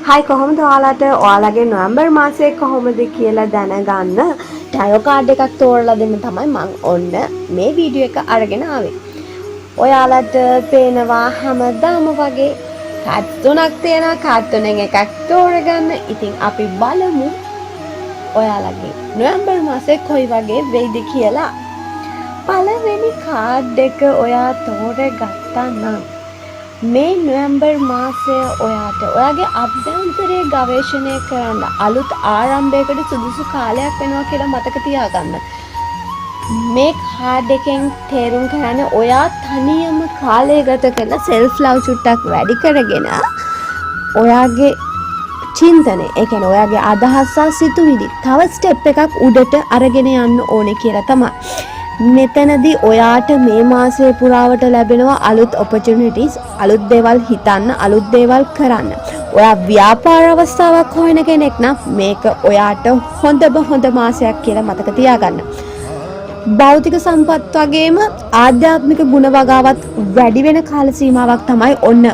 හයි කොහොමද ඔයාලගේ නොවැම්බර් මාසයේ කොහොමද කියලා දැනගන්න ටැරෝ කාඩ් එකක් තෝරලා දෙන්න තමයි මම ඔන්න මේ වීඩියෝ එක අරගෙන ආවේ. ඔයාලට පේනවා හැමදාම වගේ කාඩ් තුනක් තියෙනවා. කාඩ් තුනෙන් එකක් තෝරගන්න. ඉතින් අපි බලමු ඔයාලගේ නොවැම්බර් මාසයේ කොයි වගේ වෙයිද කියලා. පළවෙනි කාඩ් එක ඔයා තෝරගත්තා නම් මේ නොවැම්බර් මාසය ඔයාගේ අභ්‍යන්තරයේ ගවේෂණය කරන්න අලුත් ආරම්භයකට සුදුසු කාලයක් වෙනවා කියලා මතක තියාගන්න. මේ කාඩ් එකෙන් තේරුම් ගන්න ඔයා තනියම කාලය ගත කරලා self love චුට්ටක් වැඩි කරගෙන ඔයාගේ චින්තනය, ඒ කියන්නේ ඔයාගේ අදහස් සිතුවිලි තව ස්ටෙප් එකක් උඩට අරගෙන යන්න ඕනේ කියලා තමයි. මෙතනදී ඔයාට මේ මාසයේ පුරාවට ලැබෙනවා අලුත් opportunities, අලුත් දේවල් හිතන්න, අලුත් දේවල් කරන්න. ඔයා ව්‍යාපාර අවස්ථාවක් හොයන කෙනෙක් නම් මේක ඔයාට හොඳ මාසයක් කියලා මතක තියාගන්න. භෞතික සම්පත් වගේම ආධ්‍යාත්මික ගුණ වගාවත් වැඩි වෙන කාල සීමාවක් තමයි ඔන්න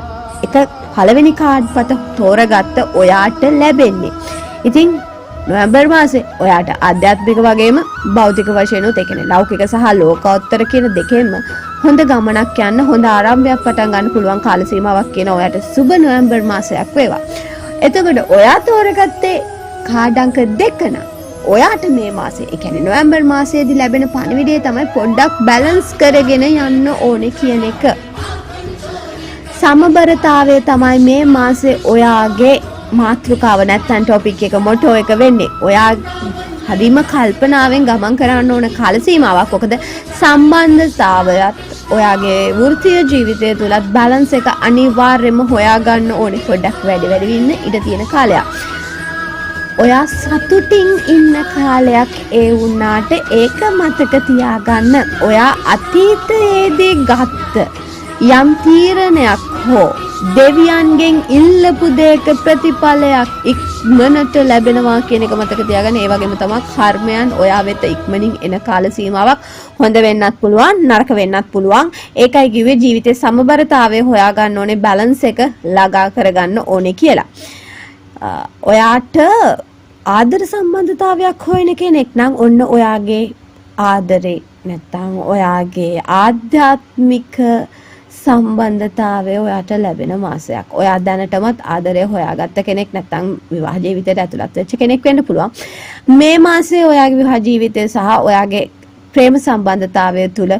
එක පළවෙනි කාඩ් පත තෝරගත්ත ඔයාට ලැබෙන්නේ. ඉතින් නොවැම්බර් මාසේ ඔයාට ආධ්‍යාත්මික වගේම භෞතික වශයෙන් උත් ඒ කියන්නේ ලෞකික සහ ලෝකෝත්තර කියන දෙකෙන්ම හොඳ ගමනක් යන්න, හොඳ ආරම්භයක් පටන් ගන්න පුළුවන් කාල සීමාවක් කියන ඔයාට සුබ නොවැම්බර් මාසයක් වේවා. එතකොට ඔයා තෝරගත්තේ කාඩ් අංක 2 නම් ඔයාට මේ මාසේ, ඒ කියන්නේ නොවැම්බර් මාසයේදී ලැබෙන පණිවිඩය තමයි පොඩ්ඩක් බැලන්ස් කරගෙන යන්න ඕනේ කියන එක. සමබරතාවය තමයි මේ මාසේ ඔයාගේ මාතෘකාව නැත්තම් ටොපික් එක මොටෝ එක වෙන්නේ. ඔයා හරිම කල්පනාවෙන් ගමන් කරන්න ඕන කාල සීමාවක්. මොකද සම්බන්ධතාවයත් ඔයාගේ වෘත්තීය ජීවිතය තුලත් බැලන්ස් එක අනිවාර්යයෙන්ම හොයාගන්න ඕනේ. පොඩ්ඩක් වැඩි ඉන්න ඉඩ තියෙන කාලයක්. ඔයා සතුටින් ඉන්න කාලයක් ඒ වුණාට ඒක මතක තියාගන්න. ඔයා අතීතයේදී ගත්ත යම් තීරණයක් හෝ දෙවියන්ගෙන් ඉල්ලපු දෙයක ප්‍රතිඵලයක් ඉක්මනට ලැබෙනවා කියන එක මතක තියාගන්න. ඒ වගේම තමයි කර්මයන් ඔයා වෙත ඉක්මනින් එන කාල සීමාවක්. හොඳ වෙන්නත් පුළුවන්, නරක වෙන්නත් පුළුවන්. ඒකයි කිව්වේ ජීවිතේ සමබරතාවය හොයාගන්න ඕනේ, බැලන්ස් එක ළඟා කරගන්න ඕනේ කියලා. ඔයාට ආදර සම්බන්ධතාවයක් හොයන කෙනෙක් නම් ඔන්න ඔයාගේ ආදරේ නැත්තම් ඔයාගේ ආධ්‍යාත්මික සම්බන්ධතාවය ඔයාට ලැබෙන මාසයක්. ඔයා දැනටමත් ආදරය හොයාගත්ත කෙනෙක් නැත්නම් විවාහ ජීවිතයට ඇතුළත් වෙච්ච කෙනෙක් වෙන්න පුළුවන්. මේ මාසයේ ඔයාගේ විවාහ ජීවිතය සහ ඔයාගේ ප්‍රේම සම්බන්ධතාවය තුළ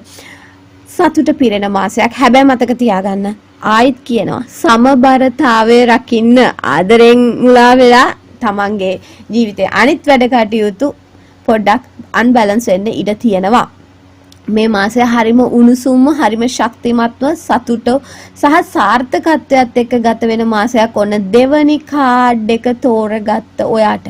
සතුට පිරෙන මාසයක්. හැබැයි මතක තියාගන්න, ආයිත් කියනවා සමබරතාවය රකින්න. ආදරෙන් මුලා වෙලා තමන්ගේ ජීවිතයේ අනිත් වැඩ කටයුතු පොඩ්ඩක් අන්බැලන්ස් වෙන්න ඉඩ තියෙනවා. මේ මාසය හරිම උණුසුම්ම, හරිම ශක්තිමත්ව සතුට සහ සාර්ථකත්වයට එක්ක ගත වෙන මාසයක්. ඔන්න දෙවනි කාඩ් එක තෝරගත්ත ඔයාට.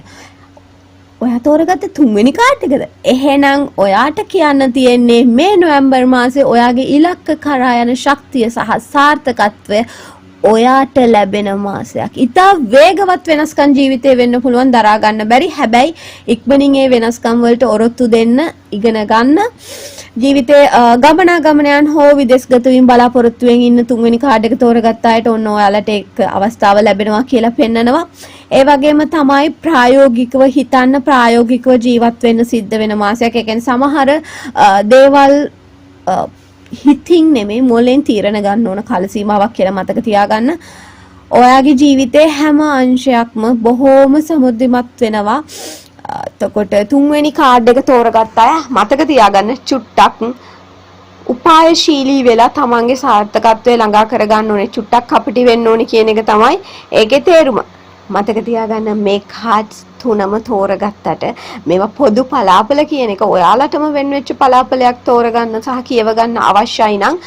ඔයා තෝරගත්ත තුන්වෙනි කාඩ් එකද? එහෙනම් ඔයාට කියන්න තියෙන්නේ මේ නොවැම්බර් මාසේ ඔයාගේ ඉලක්ක කරා යන ශක්තිය සහ සාර්ථකත්වය ඔයාට ලැබෙන මාසයක්. ඉතා වේගවත් වෙනස්කම් ජීවිතේ වෙන්න පුළුවන්, දරා ගන්න බැරි. හැබැයි ඉක්මනින් ඒ වෙනස්කම් වලට ඔරොත්තු දෙන්න ඉගෙන ගන්න. ජීවිතේ ගමනාගමනයන් හෝ විදේශගත වීම බලාපොරොත්තුෙන් ඉන්න තුන්වෙනි කාඩ් එක තෝරගත්ත අයට ඔන්න ඔයාලට ඒක අවස්ථාව ලැබෙනවා කියලා පෙන්නනවා. ඒ වගේම තමයි ප්‍රායෝගිකව හිතන්න, ප්‍රායෝගිකව ජීවත් වෙන්න සිද්ධ වෙන මාසයක්. ඒ කියන්නේ සමහර දේවල් හිතින් නෙමෙයි මොලෙන් තීරණ ගන්න ඕන කාල සීමාවක් කියලා මතක තියාගන්න. ඔයාගේ ජීවිතේ හැම අංශයක්ම බොහෝම සමෘද්ධිමත් වෙනවා. එතකොට තුන්වෙනි කාඩ් එක තෝරගත්ත අය මතක තියාගන්න චුට්ටක් උපායශීලී වෙලා තමන්ගේ සාර්ථකත්වය ළඟා කරගන්න ඕනේ. චුට්ටක් කපටි වෙන්න ඕනේ කියන එක තමයි ඒකේ තේරුම. මතක තියාගන්න මේ කාඩ්ස් තුනම තෝරගත්තට මේවා පොදු පලාපල කියන එක ඔයාලටම වෙන වෙච්ච පලාපලයක් තෝරගන්න සහ කියව ගන්න අවශ්‍යයි නම්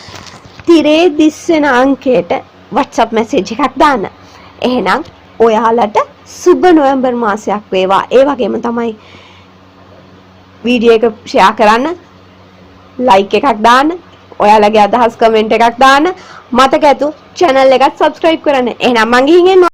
තිරේ දිස්සෙන අංකයට WhatsApp message එකක් දාන්න. එහෙනම් ඔයාලට සුබ නොවැම්බර් මාසයක් වේවා. ඒ වගේම තමයි වීඩියෝ එක ෂෙයා කරන්න, ලයික් එකක් දාන්න, ඔයාලගේ අදහස් කමෙන්ට් එකක් දාන්න. මතක ඇතු channel එකත් subscribe කරන්න. එහෙනම් මං ගිහින් එනවා.